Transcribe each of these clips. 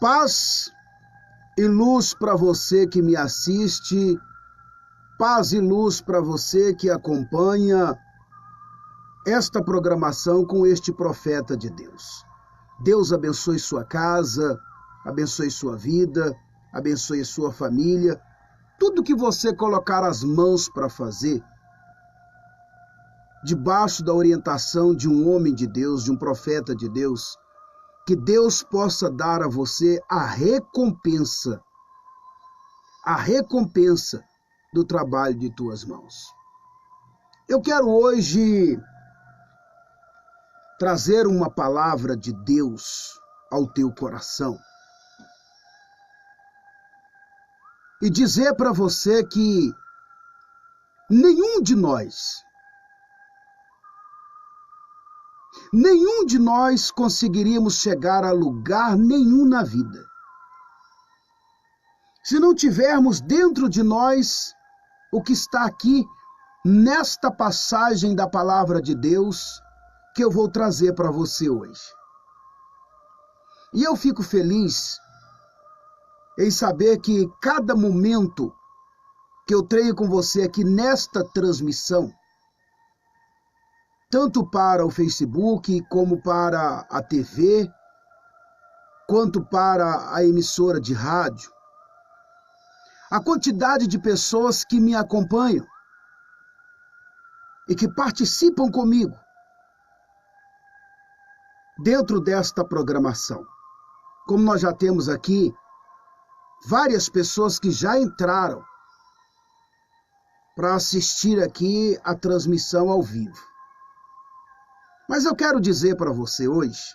Paz e luz para você que me assiste, paz e luz para você que acompanha esta programação com este profeta de Deus. Deus abençoe sua casa, abençoe sua vida, abençoe sua família. Tudo que você colocar as mãos para fazer, debaixo da orientação de um homem de Deus, de um profeta de Deus, que Deus possa dar a você a recompensa do trabalho de tuas mãos. Eu quero hoje trazer uma palavra de Deus ao teu coração e dizer para você que nenhum de nós conseguiríamos chegar a lugar nenhum na vida se não tivermos dentro de nós o que está aqui nesta passagem da palavra de Deus que eu vou trazer para você hoje. E eu fico feliz em saber que cada momento que eu treino com você aqui nesta transmissão, tanto para o Facebook, como para a TV, quanto para a emissora de rádio, a quantidade de pessoas que me acompanham e que participam comigo dentro desta programação. Como nós já temos aqui várias pessoas que já entraram para assistir aqui a transmissão ao vivo. Mas eu quero dizer para você hoje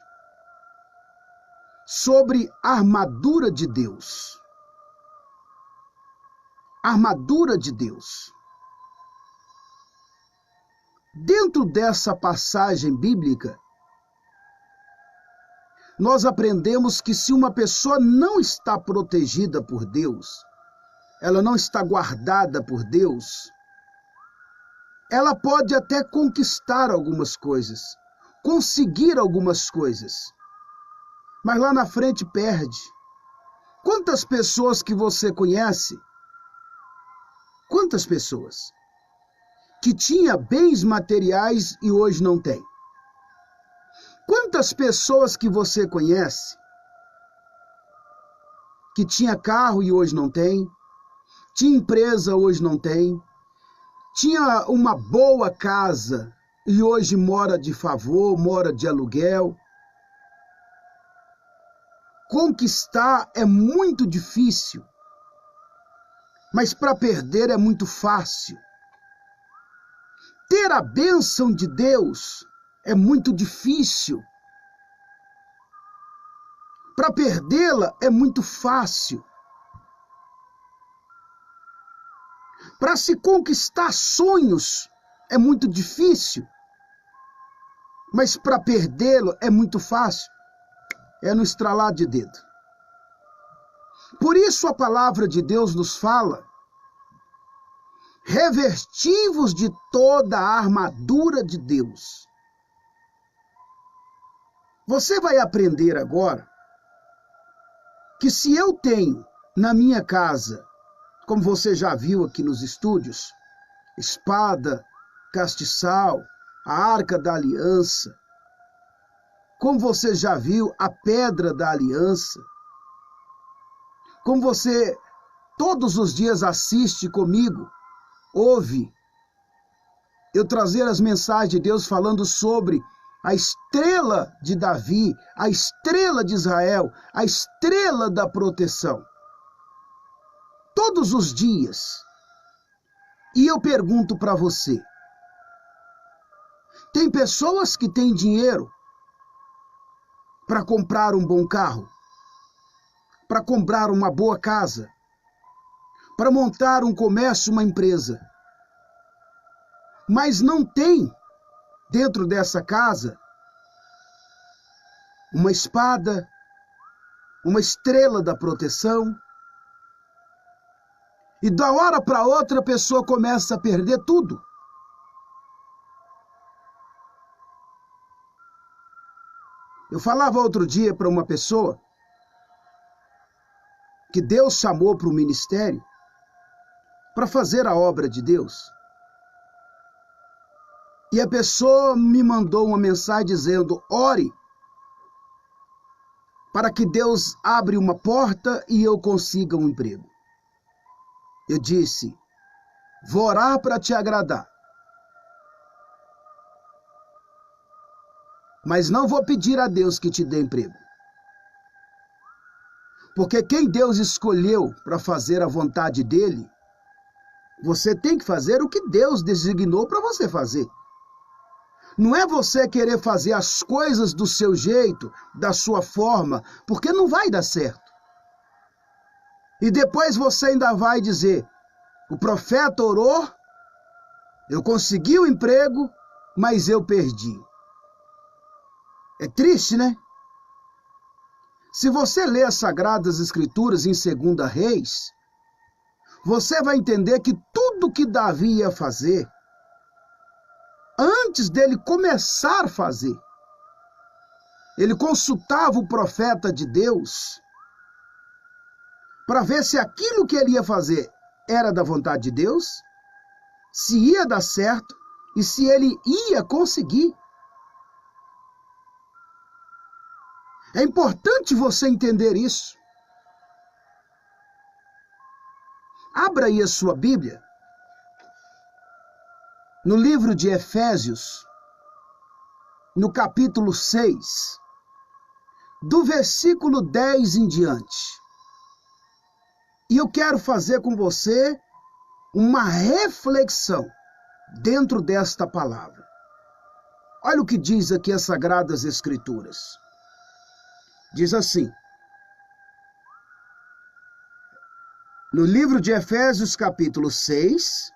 sobre a armadura de Deus. Armadura de Deus. Dentro dessa passagem bíblica, nós aprendemos que se uma pessoa não está protegida por Deus, ela não está guardada por Deus, ela pode até conquistar algumas coisas, conseguir algumas coisas, mas lá na frente perde. Quantas pessoas que você conhece, quantas pessoas que tinha bens materiais e hoje não tem? Quantas pessoas que você conhece que tinha carro e hoje não tem, tinha empresa hoje não tem, tinha uma boa casa e hoje mora de favor, mora de aluguel? Conquistar é muito difícil, mas para perder é muito fácil. Ter a bênção de Deus é muito difícil. Para perdê-la é muito fácil. Para se conquistar sonhos é muito difícil. Mas para perdê-lo é muito fácil. É no estralar de dedo. Por isso a palavra de Deus nos fala: revestivos de toda a armadura de Deus. Você vai aprender agora que se eu tenho na minha casa, como você já viu aqui nos estúdios, espada, castiçal, a arca da aliança, como você já viu a pedra da aliança, como você todos os dias assiste comigo, ouve eu trazer as mensagens de Deus falando sobre a estrela de Davi, a estrela de Israel, a estrela da proteção. Todos os dias. E eu pergunto para você, tem pessoas que têm dinheiro para comprar um bom carro, para comprar uma boa casa, para montar um comércio, uma empresa, mas não tem dentro dessa casa uma espada, uma estrela da proteção, e da hora para outra a pessoa começa a perder tudo. Eu falava outro dia para uma pessoa que Deus chamou para o ministério para fazer a obra de Deus. E a pessoa me mandou uma mensagem dizendo: ore para que Deus abra uma porta e eu consiga um emprego. Eu disse: vou orar para te agradar, mas não vou pedir a Deus que te dê emprego. Porque quem Deus escolheu para fazer a vontade dele, você tem que fazer o que Deus designou para você fazer. Não é você querer fazer as coisas do seu jeito, da sua forma, porque não vai dar certo. E depois você ainda vai dizer: o profeta orou, eu consegui o emprego, mas eu perdi. É triste, né? Se você ler as Sagradas Escrituras em 2 Reis, você vai entender que tudo que Davi ia fazer, antes dele começar a fazer, ele consultava o profeta de Deus para ver se aquilo que ele ia fazer era da vontade de Deus, se ia dar certo e se ele ia conseguir. É importante você entender isso. Abra aí a sua Bíblia no livro de Efésios, no capítulo 6, do versículo 10 em diante. E eu quero fazer com você uma reflexão dentro desta palavra. Olha o que diz aqui as Sagradas Escrituras. Diz assim, no livro de Efésios, capítulo 6,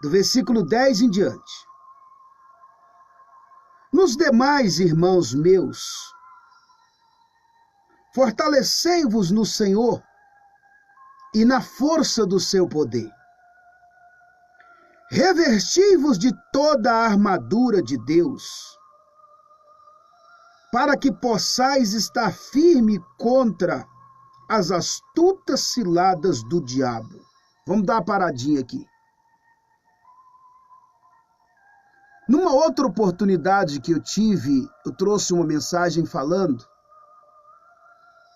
do versículo 10 em diante. Nos demais, irmãos meus, fortalecei-vos no Senhor e na força do seu poder. Revesti-vos de toda a armadura de Deus, para que possais estar firme contra as astutas ciladas do diabo. Vamos dar uma paradinha aqui. Numa outra oportunidade que eu tive, eu trouxe uma mensagem falando: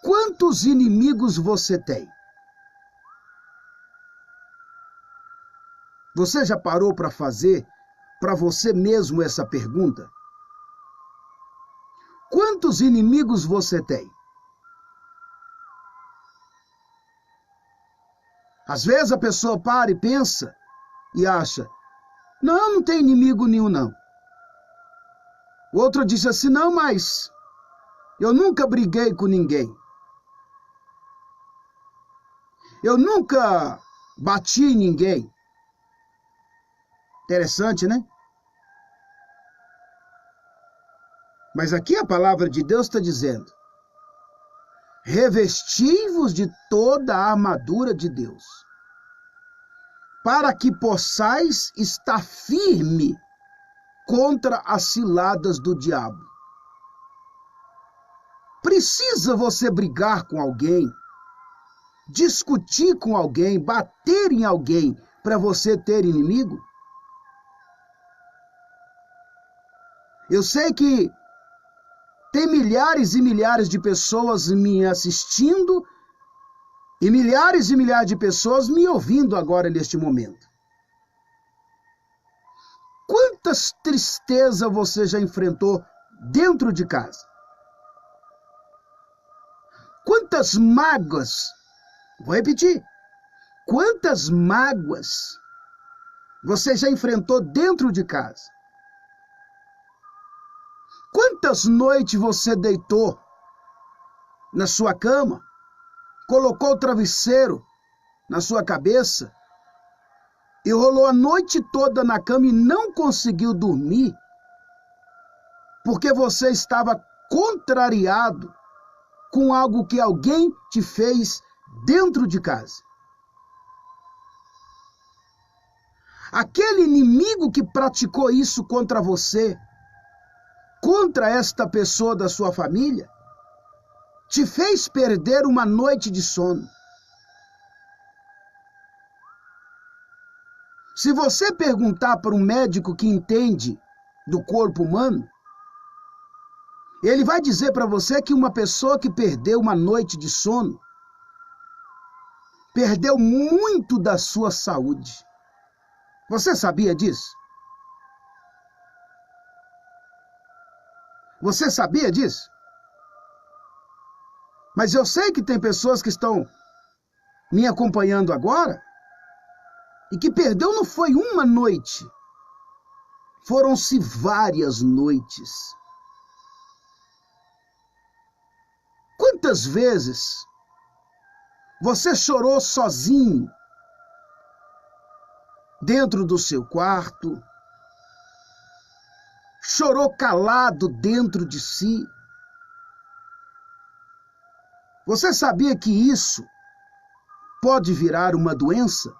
quantos inimigos você tem? Você já parou para fazer para você mesmo essa pergunta? Quantos inimigos você tem? Às vezes a pessoa para e pensa e acha: não tem inimigo nenhum, não. O outro diz assim: não, mas eu nunca briguei com ninguém. Eu nunca bati em ninguém. Interessante, né? Mas aqui a palavra de Deus está dizendo: revesti-vos de toda a armadura de Deus, para que possais estar firme contra as ciladas do diabo. Precisa você brigar com alguém, discutir com alguém, bater em alguém para você ter inimigo? Eu sei que tem milhares e milhares de pessoas me assistindo e milhares de pessoas me ouvindo agora neste momento. Quantas tristezas você já enfrentou dentro de casa? Quantas mágoas, vou repetir, quantas mágoas você já enfrentou dentro de casa? Quantas noites você deitou na sua cama, colocou o travesseiro na sua cabeça e rolou a noite toda na cama e não conseguiu dormir porque você estava contrariado com algo que alguém te fez dentro de casa? Aquele inimigo que praticou isso contra você contra esta pessoa da sua família te fez perder uma noite de sono. Se você perguntar para um médico que entende do corpo humano, ele vai dizer para você que uma pessoa que perdeu uma noite de sono perdeu muito da sua saúde. Você sabia disso? Você sabia disso? Mas eu sei que tem pessoas que estão me acompanhando agora e que perdeu não foi uma noite, foram-se várias noites. Quantas vezes você chorou sozinho, dentro do seu quarto, chorou calado dentro de si? Você sabia que isso pode virar uma doença?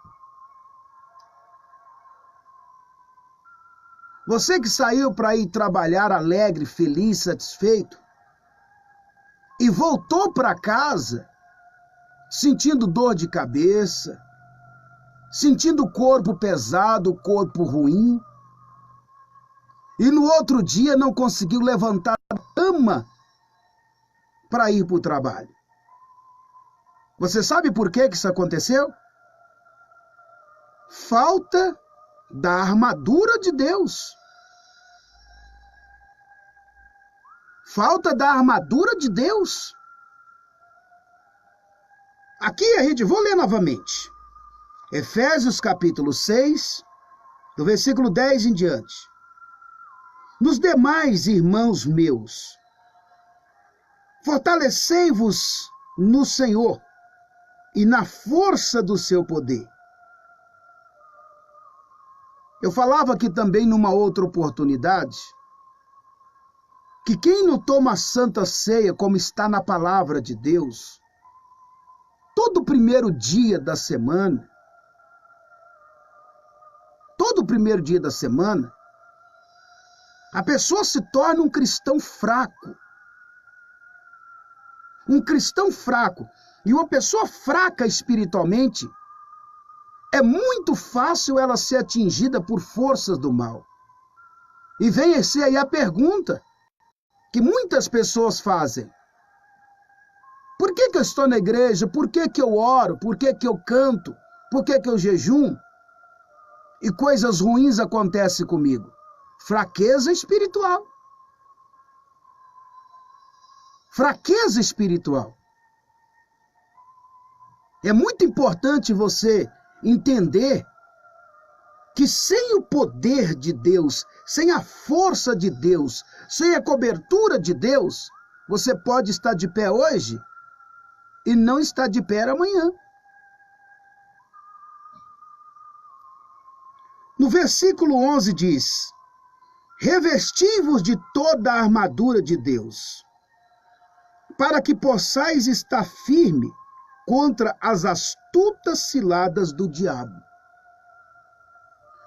Você que saiu para ir trabalhar alegre, feliz, satisfeito, e voltou para casa sentindo dor de cabeça, sentindo o corpo pesado, o corpo ruim, e no outro dia não conseguiu levantar da cama para ir para o trabalho. Você sabe por que isso aconteceu? Falta da armadura de Deus. Falta da armadura de Deus. Aqui a gente, vou ler novamente. Efésios capítulo 6, do versículo 10 em diante. Nos demais, irmãos meus, fortalecei-vos no Senhor e na força do seu poder. Eu falava aqui também numa outra oportunidade que quem não toma a Santa Ceia, como está na palavra de Deus, todo primeiro dia da semana, a pessoa se torna um cristão fraco. Um cristão fraco. E uma pessoa fraca espiritualmente, é muito fácil ela ser atingida por forças do mal. E vem ser aí a pergunta que muitas pessoas fazem. Por que eu estou na igreja? Por que eu oro? Por que eu canto? Por que eu jejuo? E coisas ruins acontecem comigo? Fraqueza espiritual. Fraqueza espiritual. É muito importante você entender que sem o poder de Deus, sem a força de Deus, sem a cobertura de Deus, você pode estar de pé hoje e não estar de pé amanhã. No versículo 11 diz: revesti-vos de toda a armadura de Deus, para que possais estar firme contra as astutas ciladas do diabo.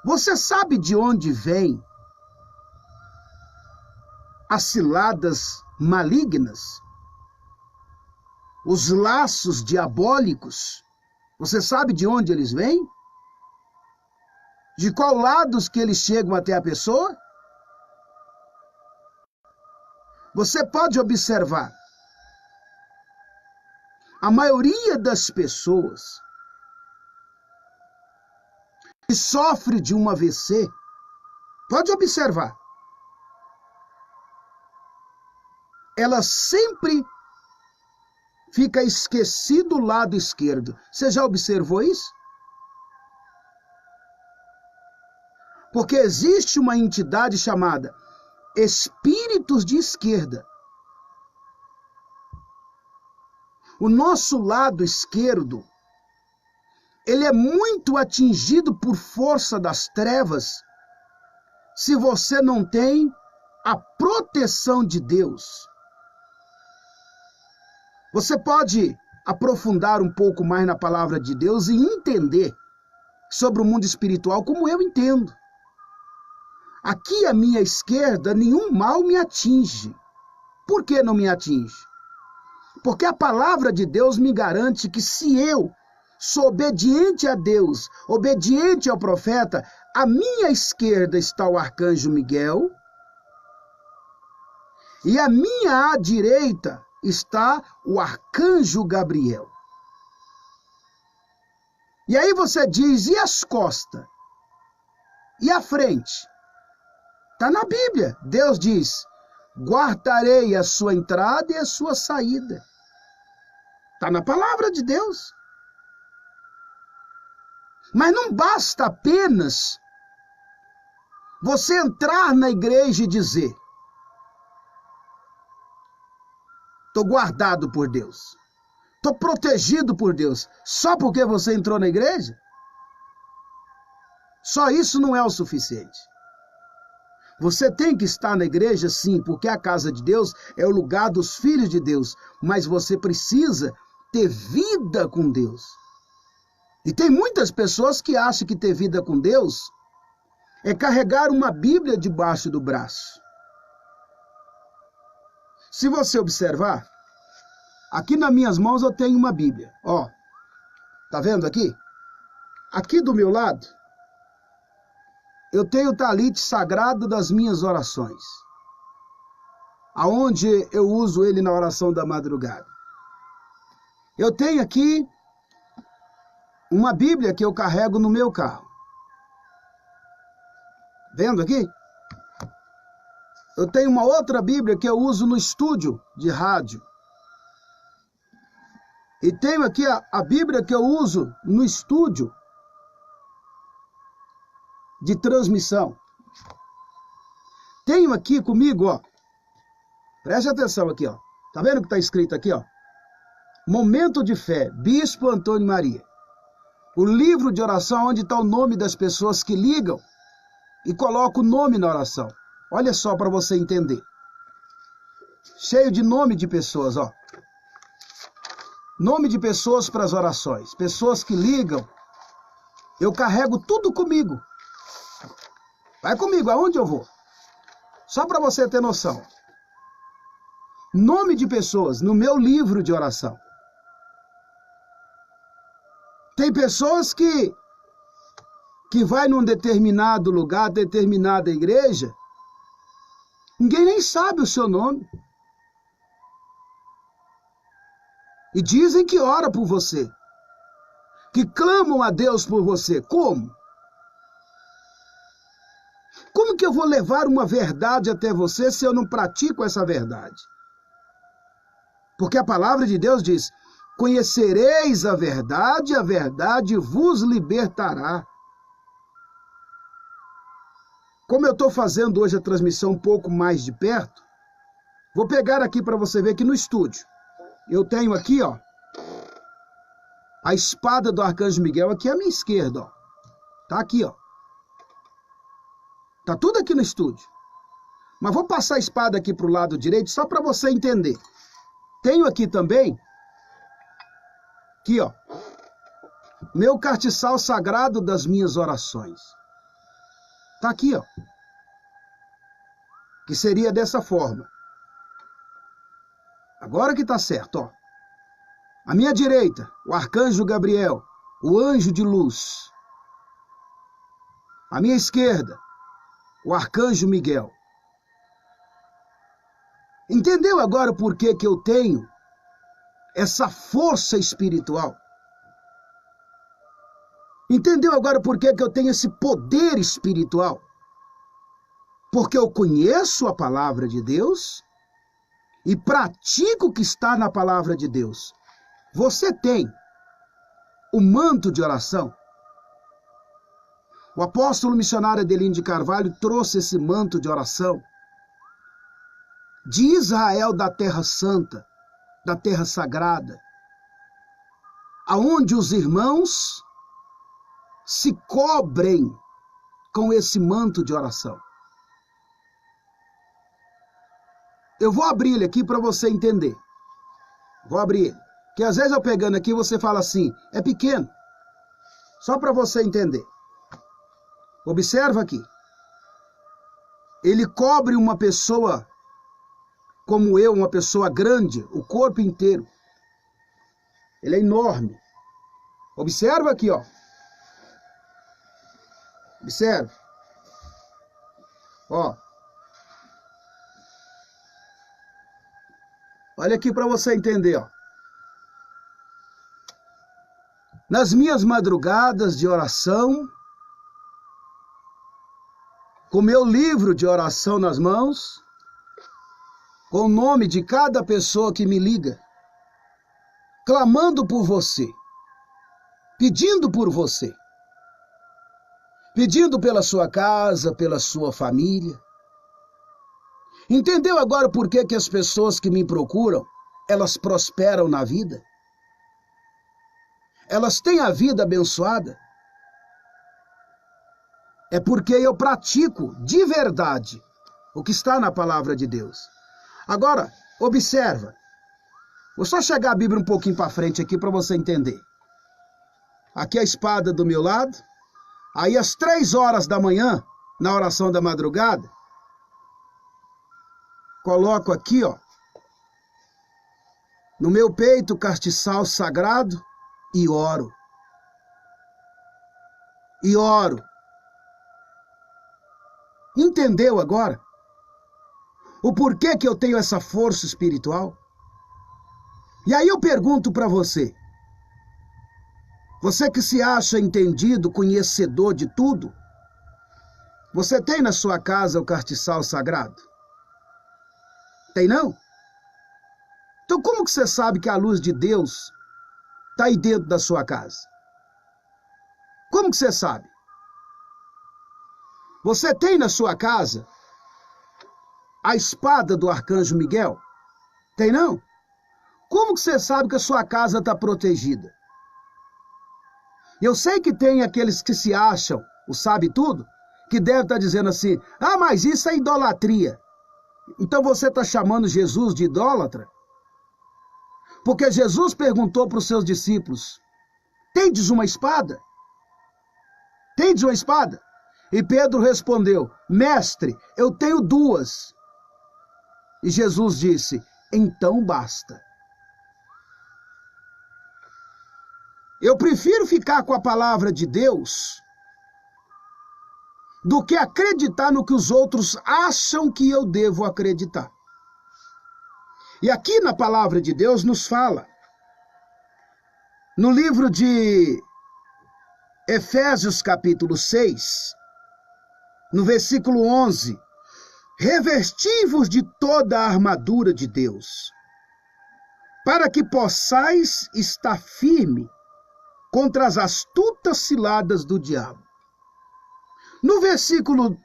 Você sabe de onde vêm as ciladas malignas? Os laços diabólicos? Você sabe de onde eles vêm? De qual lados que eles chegam até a pessoa? Você pode observar. A maioria das pessoas que sofre de um AVC, pode observar, ela sempre fica esquecida do lado esquerdo. Você já observou isso? Porque existe uma entidade chamada espíritos de esquerda. O nosso lado esquerdo, ele é muito atingido por força das trevas se você não tem a proteção de Deus. Você pode aprofundar um pouco mais na palavra de Deus e entender sobre o mundo espiritual como eu entendo. aqui à minha esquerda nenhum mal me atinge. Por que não me atinge? Porque a palavra de Deus me garante que se eu sou obediente a Deus, obediente ao profeta, à minha esquerda está o arcanjo Miguel e à minha direita está o arcanjo Gabriel. E aí você diz, e as costas? E a frente? Está na Bíblia. Deus diz, guardarei a sua entrada e a sua saída. Está na palavra de Deus. Mas não basta apenas você entrar na igreja e dizer, estou guardado por Deus, estou protegido por Deus, só porque você entrou na igreja? Só isso não é o suficiente. Você tem que estar na igreja, sim, porque a casa de Deus é o lugar dos filhos de Deus, mas você precisa ter vida com Deus. E tem muitas pessoas que acham que ter vida com Deus é carregar uma Bíblia debaixo do braço. Se você observar, aqui nas minhas mãos eu tenho uma Bíblia. Ó, tá vendo aqui? Aqui do meu lado, eu tenho o talite sagrado das minhas orações, aonde eu uso ele na oração da madrugada. Eu tenho aqui uma Bíblia que eu carrego no meu carro. Vendo aqui? Eu tenho uma outra Bíblia que eu uso no estúdio de rádio. E tenho aqui a Bíblia que eu uso no estúdio de transmissão. Tenho aqui comigo, ó. Preste atenção aqui, ó. Tá vendo o que está escrito aqui, ó? Momento de Fé, Bispo Antônio Maria. O livro de oração onde está o nome das pessoas que ligam e coloca o nome na oração. Olha só para você entender. Cheio de nome de pessoas, ó. Nome de pessoas para as orações. Pessoas que ligam. Eu carrego tudo comigo. Vai comigo, aonde eu vou? Só para você ter noção. Nome de pessoas no meu livro de oração. Tem pessoas que vai num determinado lugar, determinada igreja, ninguém nem sabe o seu nome. E dizem que ora por você, que clamam a Deus por você. Como? Como que eu vou levar uma verdade até você se eu não pratico essa verdade? Porque a palavra de Deus diz, conhecereis a verdade vos libertará. Como eu estou fazendo hoje a transmissão um pouco mais de perto, vou pegar aqui para você ver aqui no estúdio. Eu tenho aqui, ó, a espada do Arcanjo Miguel aqui à minha esquerda, ó. Tá aqui, ó. Tá tudo aqui no estúdio. Mas vou passar a espada aqui para o lado direito só para você entender. Tenho aqui também, aqui, ó, meu castiçal sagrado das minhas orações. Tá aqui, ó. Que seria dessa forma. Agora que tá certo, ó. À minha direita, o arcanjo Gabriel, o anjo de luz. À minha esquerda, o arcanjo Miguel. Entendeu agora por que eu tenho essa força espiritual? Entendeu agora por que eu tenho esse poder espiritual? Porque eu conheço a palavra de Deus e pratico o que está na palavra de Deus. Você tem o manto de oração? O apóstolo missionário Adelino de Carvalho trouxe esse manto de oração de Israel, da Terra Santa, da Terra Sagrada, aonde os irmãos se cobrem com esse manto de oração. Eu vou abrir ele aqui para você entender. Vou abrir ele. Que às vezes eu pegando aqui você fala assim, é pequeno. Só para você entender. Observa aqui. ele cobre uma pessoa como eu, uma pessoa grande, o corpo inteiro. Ele é enorme. Observa aqui, ó. Observe. Ó. Olha aqui para você entender, ó. Nas minhas madrugadas de oração, com meu livro de oração nas mãos, com o nome de cada pessoa que me liga, clamando por você, pedindo por você, pedindo pela sua casa, pela sua família. Entendeu agora por que as pessoas que me procuram, elas prosperam na vida? Elas têm a vida abençoada? É porque eu pratico de verdade o que está na palavra de Deus. Agora, observa. Vou só chegar a Bíblia um pouquinho para frente aqui para você entender. Aqui a espada do meu lado. Aí às 3 horas da manhã, na oração da madrugada, coloco aqui, ó, no meu peito o castiçal sagrado e oro. E oro. Entendeu agora o porquê que eu tenho essa força espiritual? E aí eu pergunto para você, você que se acha entendido, conhecedor de tudo, você tem na sua casa o castiçal sagrado? Tem não? Então como que você sabe que a luz de Deus está aí dentro da sua casa? Como que você sabe? Você tem na sua casa a espada do arcanjo Miguel? Tem não? Como que você sabe que a sua casa está protegida? Eu sei que tem aqueles que se acham, o sabe tudo, que devem estar dizendo assim, ah, mas isso é idolatria. Então você está chamando Jesus de idólatra? Porque Jesus perguntou para os seus discípulos, tendes uma espada? Tendes uma espada? E Pedro respondeu, mestre, eu tenho 2. E Jesus disse, então basta. Eu prefiro ficar com a palavra de Deus do que acreditar no que os outros acham que eu devo acreditar. E aqui na palavra de Deus nos fala, no livro de Efésios capítulo 6, no versículo 11, revesti-vos de toda a armadura de Deus, para que possais estar firme contra as astutas ciladas do diabo. No versículo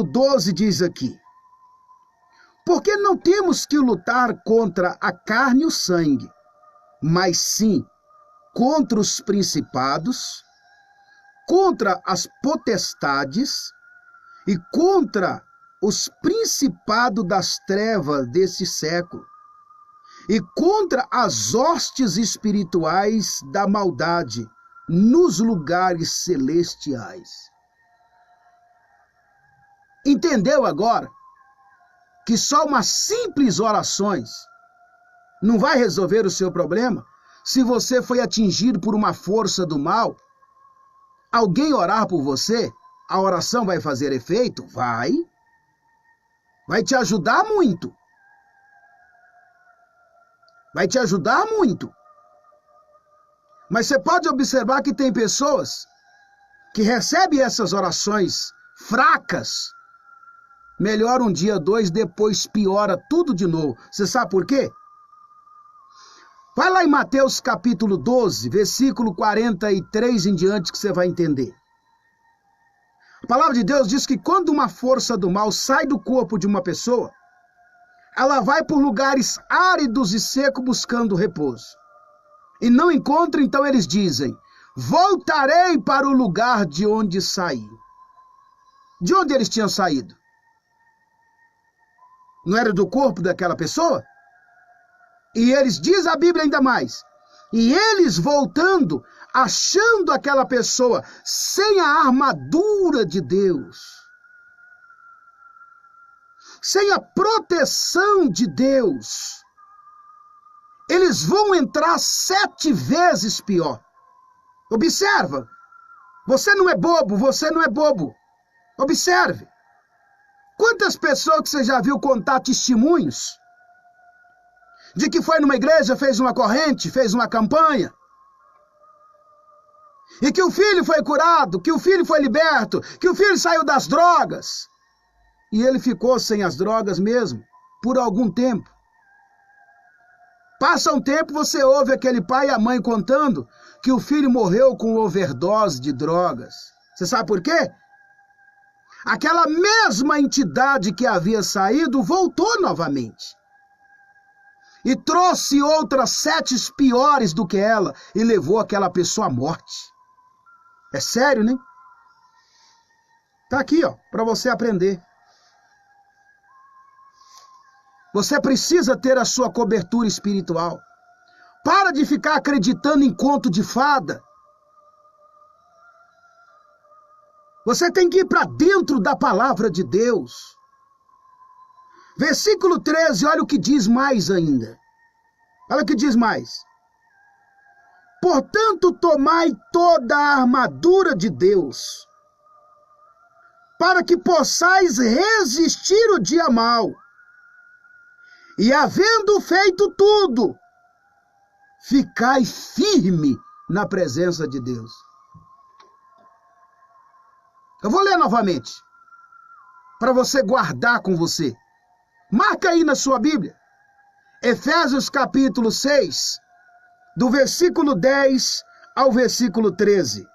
12 diz aqui, porque não temos que lutar contra a carne e o sangue, mas sim contra os principados, contra as potestades e contra os principados das trevas desse século e contra as hostes espirituais da maldade nos lugares celestiais. Entendeu agora que só umas simples orações não vai resolver o seu problema? Se você foi atingido por uma força do mal, alguém orar por você, a oração vai fazer efeito? Vai. Vai te ajudar muito. Vai te ajudar muito. Mas você pode observar que tem pessoas que recebem essas orações fracas, melhora um dia, 2, depois piora tudo de novo. Você sabe por quê? Vai lá em Mateus capítulo 12, versículo 43 em diante que você vai entender. A palavra de Deus diz que quando uma força do mal sai do corpo de uma pessoa, ela vai por lugares áridos e secos buscando repouso. E não encontra, então eles dizem, voltarei para o lugar de onde saí. De onde eles tinham saído? Não era do corpo daquela pessoa? E eles, diz a Bíblia ainda mais, e eles voltando, achando aquela pessoa sem a armadura de Deus. sem a proteção de Deus, eles vão entrar 7 vezes pior. Observa, você não é bobo, você não é bobo. Observe, quantas pessoas que você já viu contar testemunhos de que foi numa igreja, fez uma corrente, fez uma campanha, e que o filho foi curado, que o filho foi liberto, que o filho saiu das drogas, e ele ficou sem as drogas mesmo, por algum tempo. Passa um tempo, você ouve aquele pai e a mãe contando que o filho morreu com overdose de drogas. Você sabe por quê? Aquela mesma entidade que havia saído voltou novamente. E trouxe outras 7 piores do que ela e levou aquela pessoa à morte. É sério, né? Tá aqui, ó, para você aprender. Você precisa ter a sua cobertura espiritual. Para de ficar acreditando em conto de fada. Você tem que ir para dentro da palavra de Deus. Versículo 13, olha o que diz mais ainda. Olha o que diz mais. Portanto, tomai toda a armadura de Deus, para que possais resistir o dia mau. E havendo feito tudo, ficai firme na presença de Deus. Eu vou ler novamente, para você guardar com você. Marca aí na sua Bíblia. Efésios capítulo 6, do versículo 10 ao versículo 13.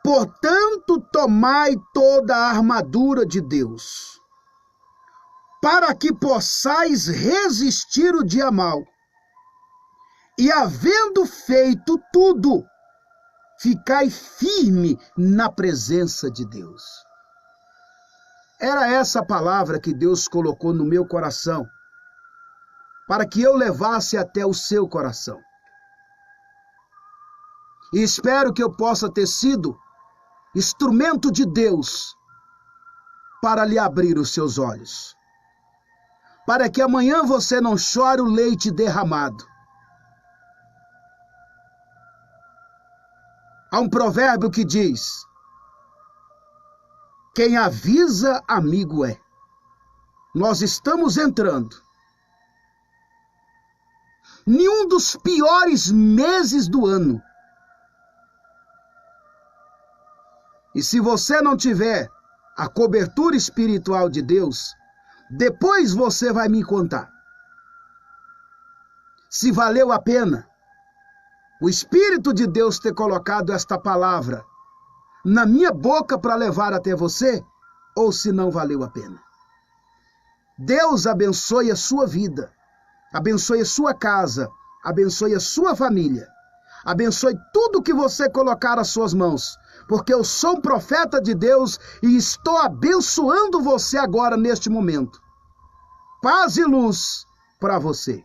Portanto, tomai toda a armadura de Deus, para que possais resistir o dia mau. E havendo feito tudo, ficai firme na presença de Deus. Era essa a palavra que Deus colocou no meu coração, para que eu levasse até o seu coração. E espero que eu possa ter sido instrumento de Deus para lhe abrir os seus olhos, para que amanhã você não chore o leite derramado. Há um provérbio que diz: quem avisa, amigo é. Nós estamos entrando em um dos piores meses do ano. E se você não tiver a cobertura espiritual de Deus, depois você vai me contar se valeu a pena o Espírito de Deus ter colocado esta palavra na minha boca para levar até você, ou se não valeu a pena. Deus abençoe a sua vida, abençoe a sua casa, abençoe a sua família, abençoe tudo que você colocar às suas mãos, porque eu sou um profeta de Deus e estou abençoando você agora neste momento. Paz e luz para você.